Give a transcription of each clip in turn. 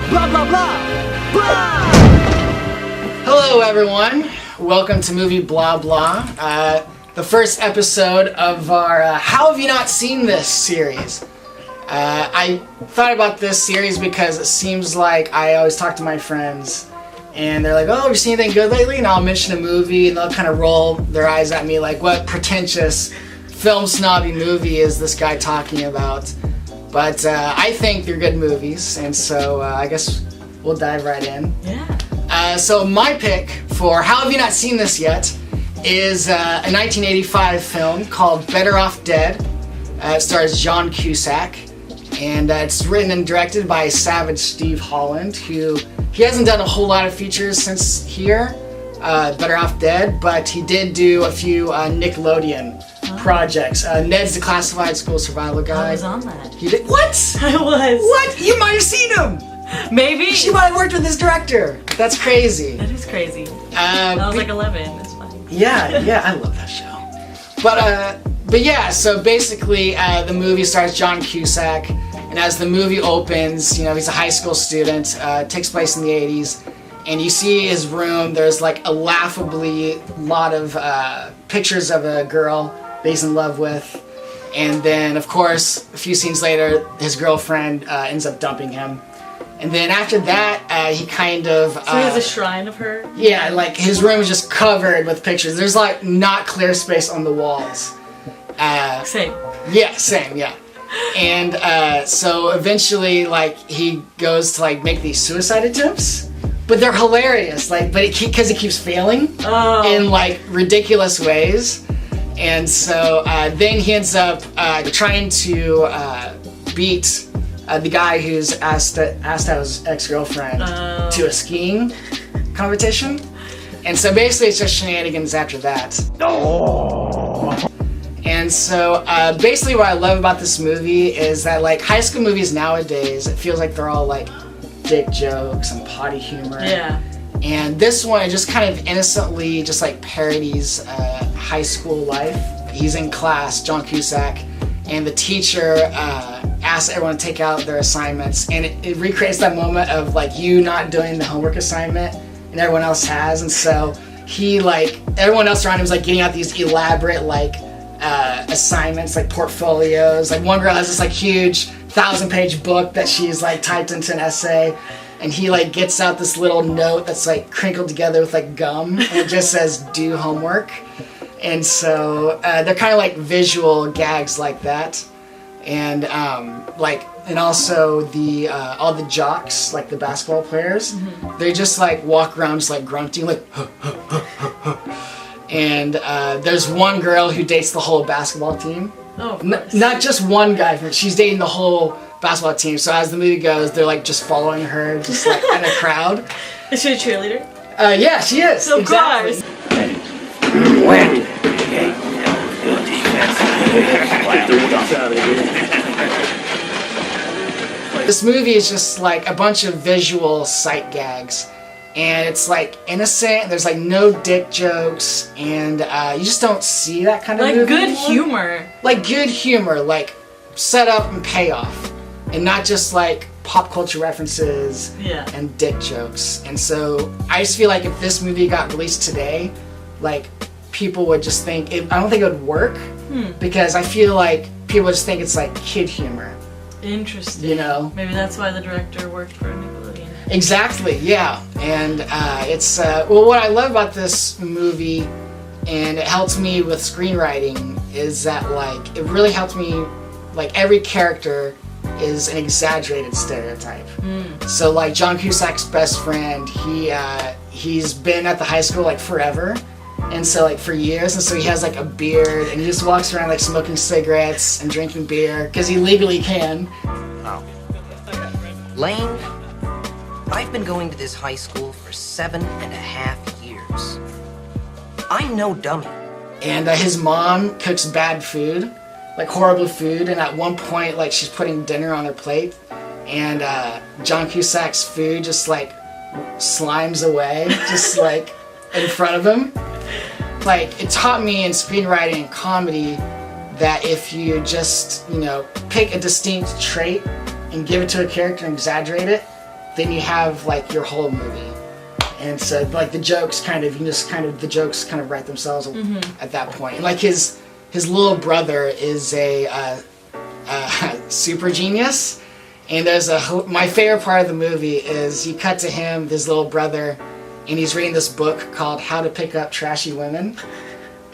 Blah, blah, blah. Blah! Hello, everyone. Welcome to Movie Blah Blah. The first episode of our How Have You Not Seen This series. I thought about this series because it seems like I always talk to my friends and they're like, oh, have you seen anything good lately? And I'll mention a movie and they'll kind of roll their eyes at me like, what pretentious film snobby movie is this guy talking about? But I think they're good movies, and so I guess we'll dive right in. Yeah. So my pick for How Have You Not Seen This Yet is a 1985 film called Better Off Dead. It stars John Cusack, and it's written and directed by Savage Steve Holland, who he hasn't done a whole lot of features since here, Better Off Dead, but he did do a few Nickelodeon projects. Ned's the Classified School Survival Guide. I was on that. He did what? I was. What? You might have seen him. Maybe. She might have worked with this director. That's crazy. That is crazy. I was like 11. It's fine. Yeah, I love that show. But yeah, so basically the movie stars John Cusack, and as the movie opens, you know, he's a high school student. It takes place in the 80s, and you see his room. There's like a laughably lot of pictures of a girl that he's in love with, and then of course a few scenes later his girlfriend ends up dumping him, and then after that he kind of so he has a shrine of her. Yeah, like his room is just covered with pictures. There's like not clear space on the walls. Same. Yeah, same. Yeah, and so eventually like he goes to like make these suicide attempts, but they're hilarious. Like, but because he keeps failing in like ridiculous ways. And so then he ends up trying to beat the guy who's asked out his ex-girlfriend to a skiing competition. And so basically it's just shenanigans after that. And so basically what I love about this movie is that like high school movies nowadays, it feels like they're all like dick jokes and potty humor. Yeah. And this one, it just kind of innocently just like parodies high school life. He's in class, John Cusack, and the teacher asks everyone to take out their assignments, and it recreates that moment of like you not doing the homework assignment and everyone else has, and so he like, everyone else around him is like getting out these elaborate like assignments, like portfolios. Like one girl has this like huge 1,000-page book that she's like typed into an essay. And he like gets out this little note that's like crinkled together with like gum, and it just says "do homework." And so they're kind of like visual gags like that, and also the all the jocks, like the basketball players, they just like walk around just like grunting like. And there's one girl who dates the whole basketball team. Oh, not just one guy, but she's dating the whole basketball team. So as the movie goes, they're like just following her, just like in a crowd. Is she a cheerleader? Yeah, she is. So exactly. course. When? This movie is just like a bunch of visual sight gags. And it's like innocent, there's like no dick jokes, and you just don't see that kind of like movie good anymore. humor. Like good humor, like setup and payoff. And not just like pop culture references and dick jokes. And so I just feel like if this movie got released today, like people would just think, I don't think it would work, because I feel like people just think it's like kid humor. Interesting. You know? Maybe that's why the director worked for Nickelodeon. Exactly, yeah. And it's, well, what I love about this movie, and it helps me with screenwriting, is that like, it really helps me, like every character is an exaggerated stereotype. So like John Cusack's best friend, he's been at the high school like forever, and so like for years, and so he has like a beard, and he just walks around like smoking cigarettes and drinking beer because he legally can. Lane, I've been going to this high school for 7.5 years. I'm no dummy. And his mom cooks bad food, like horrible food, and at one point like she's putting dinner on her plate, and John Cusack's food just like slimes away, just like in front of him. Like, it taught me in screenwriting and comedy that if you just, you know, pick a distinct trait and give it to a character and exaggerate it, then you have like your whole movie. And so like the jokes kind of write themselves at that point. And like his little brother is a super genius. And there's my favorite part of the movie is you cut to him, his little brother, and he's reading this book called How to Pick Up Trashy Women.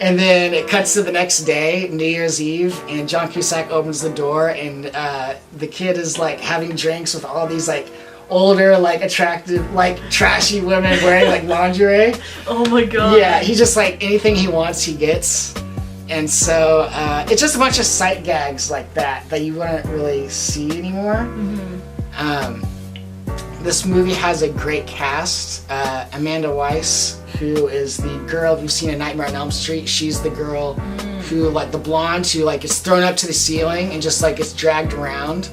And then it cuts to the next day, New Year's Eve, and John Cusack opens the door, and the kid is like having drinks with all these like older, like attractive, like trashy women wearing like lingerie. Oh my god. Yeah, he just like anything he wants, he gets. And so it's just a bunch of sight gags like that you wouldn't really see anymore. This movie has a great cast. Amanda Weiss, who is the girl, if you've seen A Nightmare on Elm Street, she's the girl who, like the blonde who like is thrown up to the ceiling and just like gets dragged around.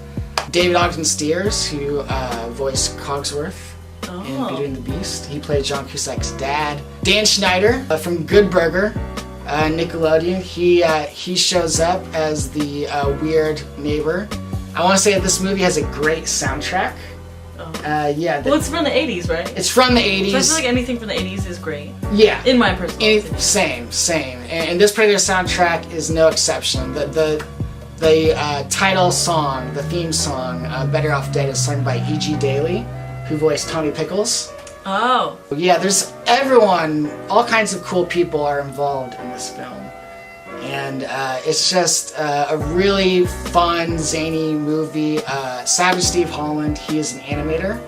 David Ogden Stiers, who voiced Cogsworth in Beauty and the Beast. He played John Cusack's dad. Dan Schneider from Good Burger, Nickelodeon. He shows up as the weird neighbor. I want to say that this movie has a great soundtrack. Well, it's from the 80s, right? It's from the 80s. So I feel like anything from the 80s is great. Yeah. In my personal opinion. Same. And this particular soundtrack is no exception. The title song, the theme song, Better Off Dead, is sung by E.G. Daily, who voiced Tommy Pickles. Oh. Yeah, there's everyone, all kinds of cool people are involved in this film. And it's just a really fun, zany movie. Savage Steve Holland, he is an animator.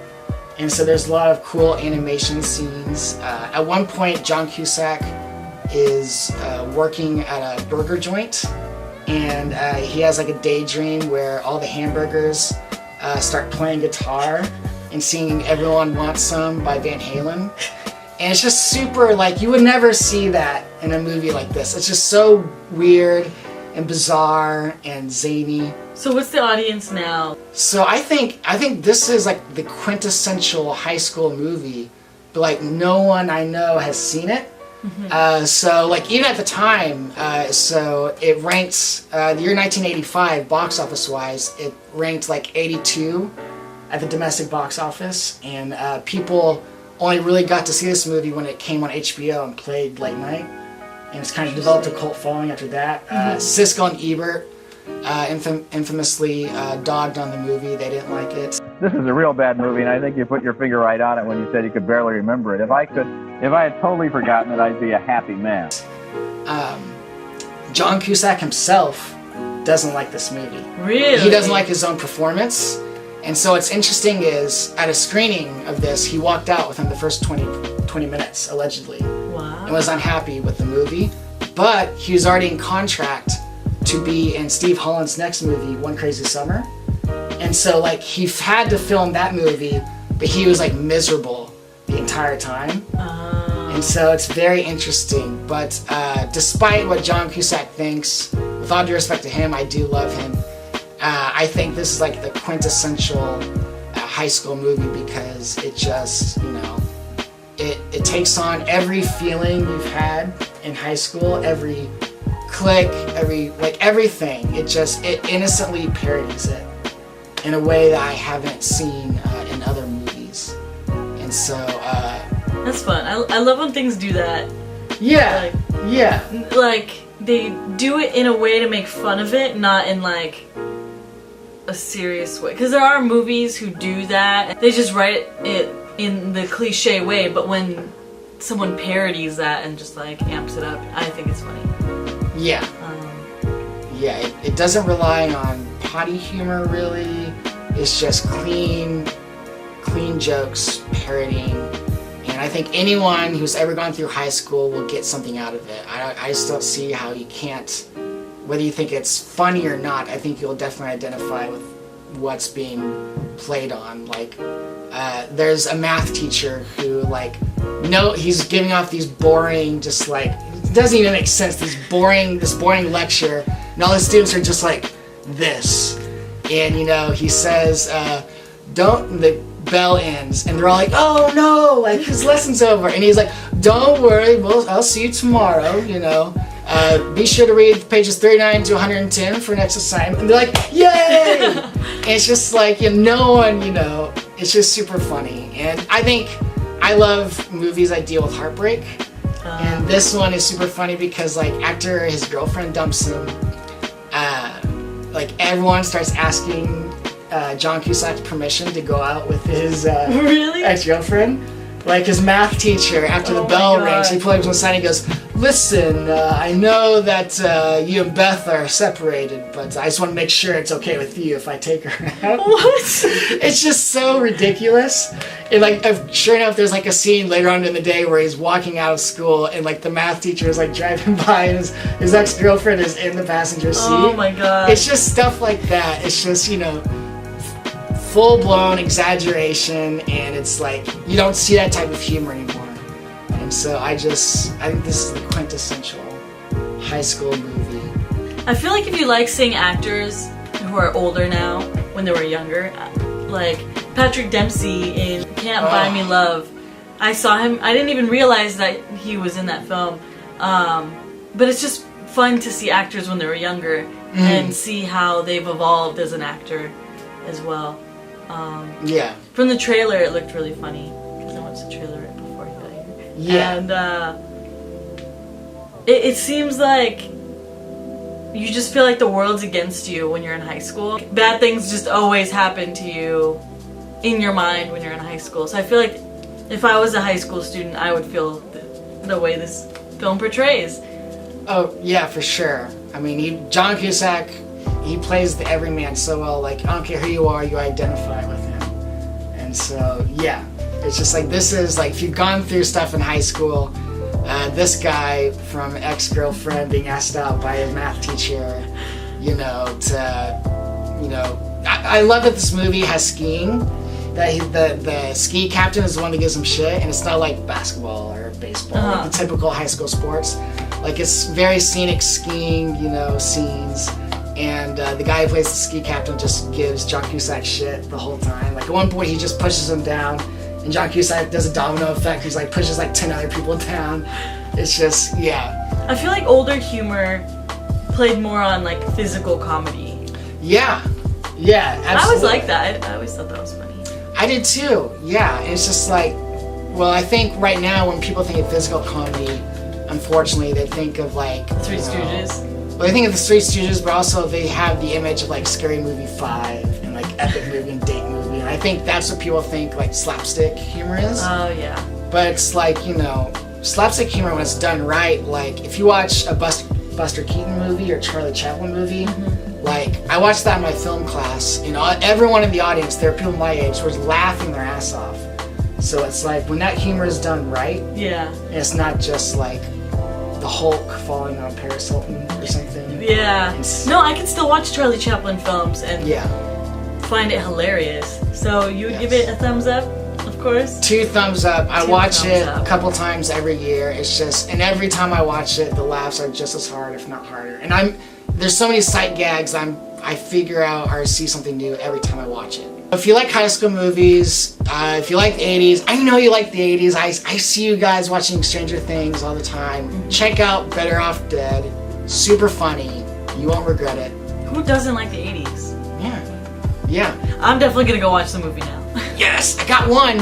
And so there's a lot of cool animation scenes. At one point, John Cusack is working at a burger joint. And he has like a daydream where all the hamburgers start playing guitar and singing Everyone Wants Some by Van Halen. And it's just super, like, you would never see that in a movie like this. It's just so weird and bizarre and zany. So what's the audience now? So I think this is like the quintessential high school movie, but like no one I know has seen it. So like even at the time, so it ranks, the year 1985 box office wise, it ranked like 82 at the domestic box office, and people only really got to see this movie when it came on HBO and played late night, and it's kind of developed a cult following after that. Siskel and Ebert infamously dogged on the movie. They didn't like it. This is a real bad movie, and I think you put your finger right on it when you said you could barely remember it. If I had totally forgotten it, I'd be a happy man. John Cusack himself doesn't like this movie. Really? He doesn't like his own performance. And so what's interesting is, at a screening of this, he walked out within the first 20 minutes, allegedly. Wow. And was unhappy with the movie. But he was already in contract to be in Steve Holland's next movie, One Crazy Summer. And so, like, he had to film that movie, but he was, like, miserable the entire time. And so it's very interesting. But despite what John Cusack thinks, with all due respect to him, I do love him. I think this is like the quintessential high school movie because it just, you know, it takes on every feeling you've had in high school, every click, everything. It innocently parodies it in a way that I haven't seen in other movies. And so that's fun. I love when things do that. Yeah. Like they do it in a way to make fun of it, not in like a serious way. Because there are movies who do that. They just write it in the cliche way, but when someone parodies that and just like amps it up, I think it's funny. Yeah. It doesn't rely on potty humor really. It's just clean jokes parodying. And I think anyone who's ever gone through high school will get something out of it. I just don't see how you can't, whether you think it's funny or not, I think you'll definitely identify with what's being played on. Like, there's a math teacher who, like, he's giving off these boring, just like, it doesn't even make sense, this boring lecture, and all the students are just like, this. And, you know, he says, the bell ends, and they're all like, oh no, like, his lesson's over. And he's like, don't worry, I'll see you tomorrow, you know. Be sure to read pages 39 to 110 for next assignment. And they're like, yay! And it's just like, no one, It's just super funny. And I love movies that deal with heartbreak. And this one is super funny because like after his girlfriend dumps him, like everyone starts asking John Cusack's permission to go out with his Really? ex-girlfriend. Like his math teacher, after the bell rings, he pulls him aside and he goes, "Listen, I know that you and Beth are separated, but I just want to make sure it's okay with you if I take her out." What? It's just so ridiculous. And like, sure enough, there's like a scene later on in the day where he's walking out of school and like the math teacher is like driving by and his ex-girlfriend is in the passenger seat. Oh my god. It's just stuff like that. It's just, you know, full-blown exaggeration, and it's like you don't see that type of humor anymore. And so I think this is the quintessential high school movie. I feel like if you like seeing actors who are older now when they were younger, like Patrick Dempsey in Can't Buy Me Love, I saw him, I didn't even realize that he was in that film, but it's just fun to see actors when they were younger and see how they've evolved as an actor as well. Yeah. From the trailer, it looked really funny because I watched the trailer right before he got here. Yeah. And it seems like you just feel like the world's against you when you're in high school. Bad things just always happen to you in your mind when you're in high school. So I feel like if I was a high school student, I would feel the way this film portrays. Oh yeah, for sure. I mean, John Cusack, he plays the everyman so well. Like, I don't care who you are, you identify with him. And so, yeah, it's just like, this is like, if you've gone through stuff in high school, this guy from ex-girlfriend being asked out by his math teacher, you know, I love that this movie has skiing. That the ski captain is the one that gives him shit, and it's not like basketball or baseball, like the typical high school sports. Like, it's very scenic skiing, you know, scenes. And the guy who plays the ski captain just gives John Cusack shit the whole time. Like, at one point he just pushes him down, and John Cusack does a domino effect. He's like, pushes like 10 other people down. It's just, yeah. I feel like older humor played more on like physical comedy. Yeah, yeah, absolutely. I always liked that. I always thought that was funny. I did too, yeah. It's just like, well, I think right now when people think of physical comedy, unfortunately they think of like Three Stooges. Well, they think of the Three Stooges, but also they have the image of like Scary Movie 5 and like Epic Movie and Date Movie. And I think that's what people think like slapstick humor is. Oh, yeah. But it's like, you know, slapstick humor when it's done right, like if you watch a Buster Keaton movie or Charlie Chaplin movie, like I watched that in my film class, you know, everyone in the audience, there are people my age, was laughing their ass off. So it's like when that humor is done right, yeah, it's not just like the Hulk falling on Paris Hilton or something. Yeah. No, I can still watch Charlie Chaplin films and find it hilarious. So you would give it a thumbs up, of course? 2 thumbs up. I watch it a couple times every year. It's just, and every time I watch it, the laughs are just as hard, if not harder. And there's so many sight gags I figure out or see something new every time I watch it. If you like high school movies, if you like the 80s, I know you like the 80s. I see you guys watching Stranger Things all the time. Check out Better Off Dead. Super funny. You won't regret it. Who doesn't like the 80s? Yeah. Yeah. I'm definitely gonna go watch the movie now. Yes! I got one!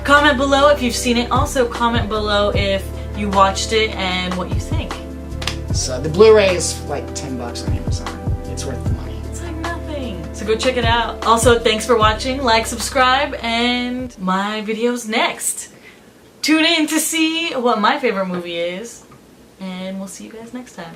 Comment below if you've seen it. Also comment below if you watched it and what you think. So the Blu-ray is like $10 on Amazon. It's worth the money. It's like nothing. So go check it out. Also, thanks for watching. Like, subscribe, and my video's next. Tune in to see what my favorite movie is, and we'll see you guys next time.